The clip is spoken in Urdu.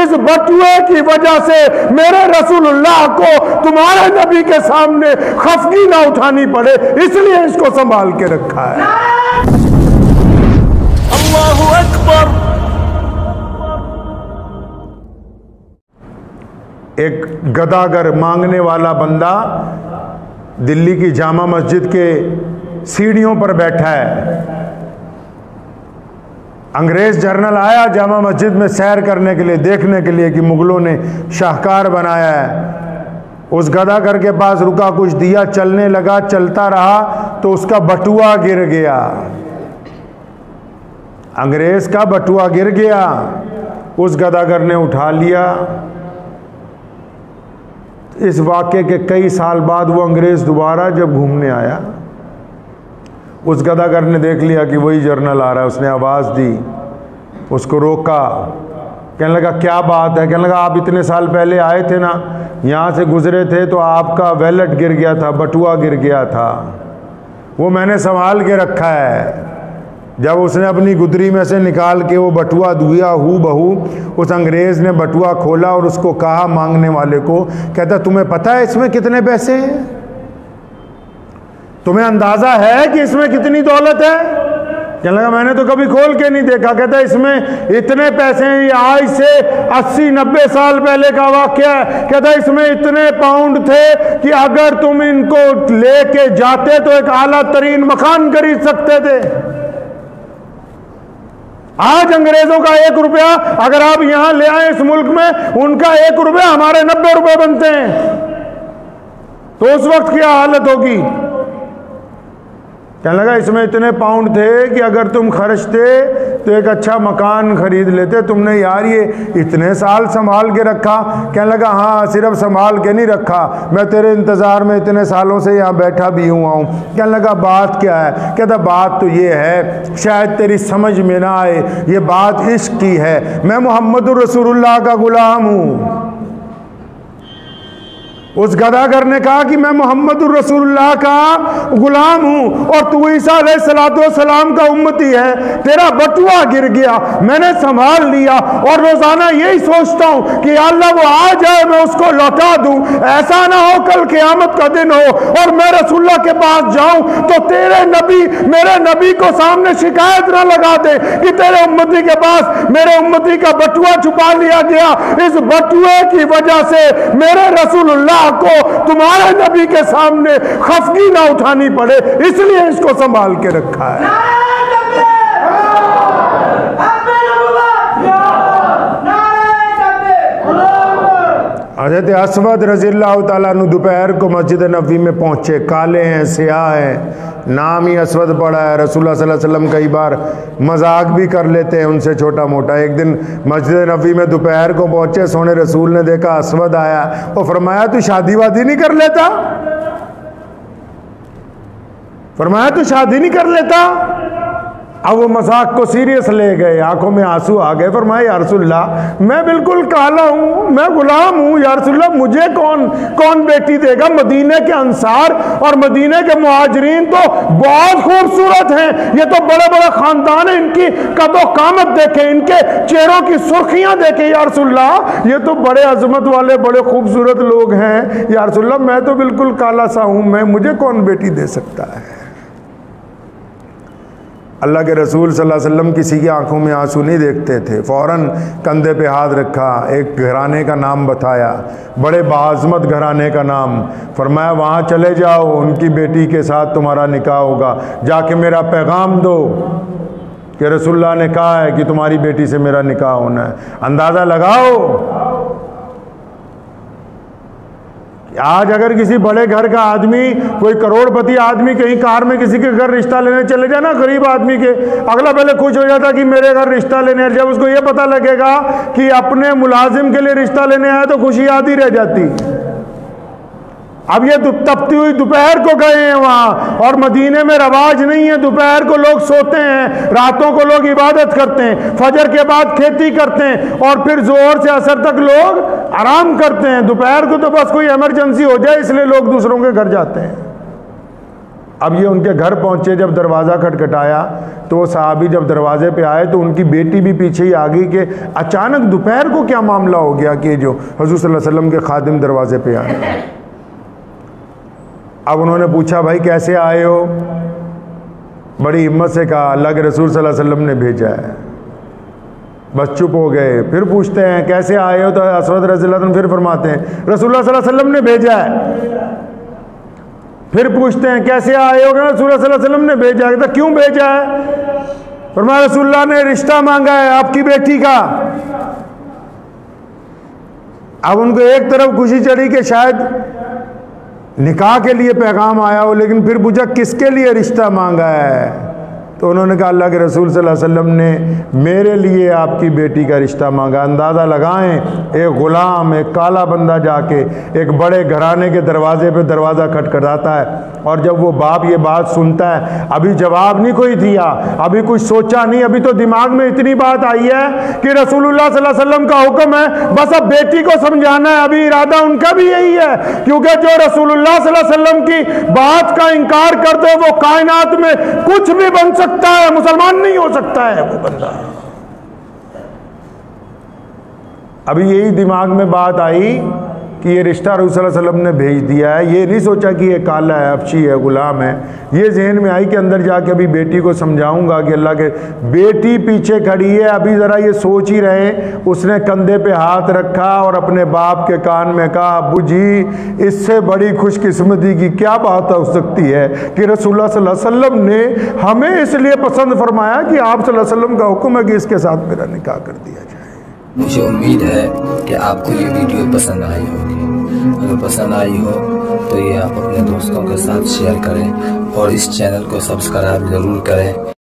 اس بٹوے کی وجہ سے میرے رسول اللہ کو تمہارے نبی کے سامنے خفگی نہ اٹھانی پڑے، اس لیے اس کو سنبھال کے رکھا ہے۔ اللہ اکبر۔ ایک گداگر مانگنے والا بندہ دلی کی جامع مسجد کے سیڑھیوں پر بیٹھا ہے۔ انگریز جرنل آیا جامع مسجد میں سیر کرنے کے لیے، دیکھنے کے لیے کہ مغلوں نے شاہکار بنایا ہے۔ اس گداگر کے پاس رکا، کچھ دیا، چلنے لگا، چلتا رہا تو اس کا بٹوا گر گیا، انگریز کا بٹوا گر گیا۔ اس گداگر نے اٹھا لیا۔ اس واقعے کے کئی سال بعد وہ انگریز دوبارہ جب گھومنے آیا، اس گداگر نے دیکھ لیا کہ وہی جرنل آ رہا ہے۔ اس نے آواز دی، اس کو روکا، کہنے لگا کیا بات ہے؟ کہنے لگا آپ اتنے سال پہلے آئے تھے نا، یہاں سے گزرے تھے تو آپ کا ویلٹ گر گیا تھا، بٹوا گر گیا تھا، وہ میں نے سنبھال کے رکھا ہے۔ جب اس نے اپنی گدری میں سے نکال کے وہ بٹوا دیا، ہو بہو اس انگریز نے بٹوا کھولا اور اس کو کہا مانگنے والے کو، کہتا تمہیں پتہ ہے اس میں کتنے پیسے ہیں؟ تمہیں اندازہ ہے کہ اس میں کتنی دولت ہے؟ کہنے لگا میں نے تو کبھی کھول کے نہیں دیکھا۔ کہتا ہے اس میں اتنے پیسے ہیں، یہ آج سے 80-90 سال پہلے کا واقعہ ہے۔ کہتا ہے اس میں اتنے پاؤنڈ تھے کہ اگر تم ان کو لے کے جاتے تو ایک اعلیٰ ترین مکان خرید سکتے تھے۔ آج انگریزوں کا 1 روپیہ اگر آپ یہاں لے آئیں اس ملک میں، ان کا 1 روپیہ ہمارے 90 روپے بنتے ہیں، تو اس وقت کیا حالت ہوگی؟ کہنے لگا اس میں اتنے پاؤنڈ تھے کہ اگر تم خرچتے تو ایک اچھا مکان خرید لیتے، تم نے یار یہ اتنے سال سنبھال کے رکھا؟ کہنے لگا ہاں صرف سنبھال کے نہیں رکھا، میں تیرے انتظار میں اتنے سالوں سے یہاں بیٹھا بھی ہوا ہوں۔ کہنے لگا بات کیا ہے؟ کہتا بات تو یہ ہے، شاید تیری سمجھ میں نہ آئے، یہ بات عشق کی ہے، میں محمد رسول اللہ کا غلام ہوں۔ اس گداگر نے کہا کہ میں محمد الرسول اللہ کا غلام ہوں اور تو عیسیٰ علیہ السلام کا امتی ہے، تیرا بٹوا گر گیا، میں نے سنبھال لیا اور روزانہ یہی سوچتا ہوں کہ اللہ وہ آ جائے میں اس کو لوٹا دوں، ایسا نہ ہو کل قیامت کا دن ہو اور میں رسول اللہ کے پاس جاؤں تو تیرے نبی میرے نبی کو سامنے شکایت نہ لگا دے کہ تیرے امتی کے پاس میرے امتی کا بٹوا چھپا لیا گیا، اس بٹوے کی وجہ سے میرے رسول اللہ کو تمہارے نبی کے سامنے خفگی نہ اٹھانی پڑے، اس لیے اس کو سنبھال کے رکھا ہے۔ حضرت اسود رضی اللہ تعالیٰ عنہ دوپہر کو مسجد نبوی میں پہنچے، کالے ہیں، سیاہ ہیں، نام ہی اسود پڑا ہے۔ رسول اللہ صلی اللہ علیہ وسلم کئی بار مذاق بھی کر لیتے ہیں ان سے چھوٹا موٹا۔ ایک دن مسجد نبوی میں دوپہر کو پہنچے، سونے رسول نے دیکھا اسود آیا اور فرمایا تو شادی وادی نہیں کر لیتا؟ فرمایا تو شادی نہیں کر لیتا؟ اب وہ مذاق کو سیریس لے گئے، آنکھوں میں آنسو آ گئے، فرمایا یا رسول اللہ میں بالکل کالا ہوں، میں غلام ہوں، یا رسول اللہ مجھے کون بیٹی دے گا؟ مدینے کے انصار اور مدینے کے مہاجرین تو بہت خوبصورت ہیں، یہ تو بڑے بڑے خاندان ہیں، ان کی قد و قامت دیکھیں، ان کے چہروں کی سرخیاں دیکھیں، یا رسول اللہ یہ تو بڑے عظمت والے بڑے خوبصورت لوگ ہیں، یا رسول اللہ میں تو بالکل کالا سا ہوں، مجھے کون بیٹی دے سکتا ہے؟ اللہ کے رسول صلی اللہ علیہ وسلم کسی کی آنکھوں میں آنسو نہیں دیکھتے تھے، فوراً کندھے پہ ہاتھ رکھا، ایک گھرانے کا نام بتایا، بڑے باعظمت گھرانے کا نام، فرمایا وہاں چلے جاؤ، ان کی بیٹی کے ساتھ تمہارا نکاح ہوگا، جا کے میرا پیغام دو کہ رسول اللہ نے کہا ہے کہ تمہاری بیٹی سے میرا نکاح ہونا ہے۔ اندازہ لگاؤ آج اگر کسی بڑے گھر کا آدمی، کوئی کروڑ پتی آدمی کہیں کار میں کسی کے گھر رشتہ لینے چلے جائے نا، غریب آدمی کے، اگلا پہلے خوش ہو جاتا کہ میرے گھر رشتہ لینے، جب اس کو یہ پتہ لگے گا کہ اپنے ملازم کے لیے رشتہ لینے آیا تو خوشی آدھی رہ جاتی۔ اب یہ تپتی ہوئی دوپہر کو گئے ہیں وہاں، اور مدینے میں رواج نہیں ہے، دوپہر کو لوگ سوتے ہیں، راتوں کو لوگ عبادت کرتے ہیں، فجر کے بعد کھیتی کرتے ہیں، اور پھر ظہر سے عصر تک لوگ آرام کرتے ہیں، دوپہر کو تو بس کوئی ایمرجنسی ہو جائے اس لیے لوگ دوسروں کے گھر جاتے ہیں۔ اب یہ ان کے گھر پہنچے، جب دروازہ کھٹکھٹایا تو وہ صحابی جب دروازے پہ آئے تو ان کی بیٹی بھی پیچھے ہی آ گئی کہ اچانک دوپہر کو کیا معاملہ ہو گیا کہ جو حضور صلی اللہ علیہ وسلم کے خادم دروازے پہ آئے۔ اب انہوں نے پوچھا بھائی کیسے آئے ہو؟ بڑی ہمت سے کہا اللہ کے رسول صلی اللہ علیہ وسلم نے بھیجا ہے۔ بس چپ ہو گئے۔ پھر پوچھتے ہیں کیسے آئے ہو؟ تو اسود رضی اللہ عنہ پھر فرماتے ہیں رسول اللہ صلی اللہ علیہ وسلم نے بھیجا ہے۔ پھر پوچھتے ہیں کیسے آئے ہو؟ رسول اللہ صلی اللہ علیہ وسلم نے بھیجا ہے۔ کیوں بھیجا ہے؟ فرمایا رسول اللہ نے رشتہ مانگا ہے آپ کی بیٹی کا۔ اب ان کو ایک طرف خوشی چڑھی کہ شاید نکاح کے لیے پیغام آیا ہو، لیکن پھر پوچھا کس کے لیے رشتہ مانگا ہے؟ تو انہوں نے کہا اللہ کے رسول صلی اللہ علیہ وسلم نے میرے لیے آپ کی بیٹی کا رشتہ مانگا۔ اندازہ لگائیں، ایک غلام، ایک کالا بندہ جا کے ایک بڑے گھرانے کے دروازے پہ دروازہ کھٹکھٹاتا ہے، اور جب وہ باپ یہ بات سنتا ہے، ابھی جواب نہیں کوئی دیا، ابھی کچھ سوچا نہیں، ابھی تو دماغ میں اتنی بات آئی ہے کہ رسول اللہ صلی اللہ علیہ وسلم کا حکم ہے، بس اب بیٹی کو سمجھانا ہے۔ ابھی ارادہ ان کا بھی یہی ہے، کیونکہ جو رسول اللہ صلی اللہ علیہ وسلم کی بات کا انکار کر دے وہ کائنات میں کچھ بھی بن سکتا ہے، مسلمان نہیں ہو سکتا ہے وہ بندہ۔ ابھی یہی دماغ میں بات آئی کہ یہ رشتہ رسول صلی اللہ علیہ وسلم نے بھیج دیا ہے۔ یہ نہیں سوچا کہ یہ کالا ہے، حبشی ہے، غلام ہے۔ یہ ذہن میں آئی کہ اندر جا کے ابھی بیٹی کو سمجھاؤں گا کہ اللہ کے بیٹی پیچھے کھڑی ہے، ابھی ذرا یہ سوچ ہی رہے۔ اس نے کندھے پہ ہاتھ رکھا اور اپنے باپ کے کان میں کہا ابو جی اس سے بڑی خوش قسمتی کی کیا بات ہو سکتی ہے کہ رسول اللہ صلی اللہ علیہ وسلم نے ہمیں اس لیے پسند فرمایا کہ آپ صلی اللہ علیہ وسلم کا حکم ہے کہ اس کے ساتھ میرا نکاح کر دیا جائے۔ مجھے امید ہے کہ آپ کو یہ ویڈیو پسند آئی ہوگی۔ اگر پسند آئی ہو تو یہ آپ اپنے دوستوں کے ساتھ شیئر کریں اور اس چینل کو سبسکرائب ضرور کریں۔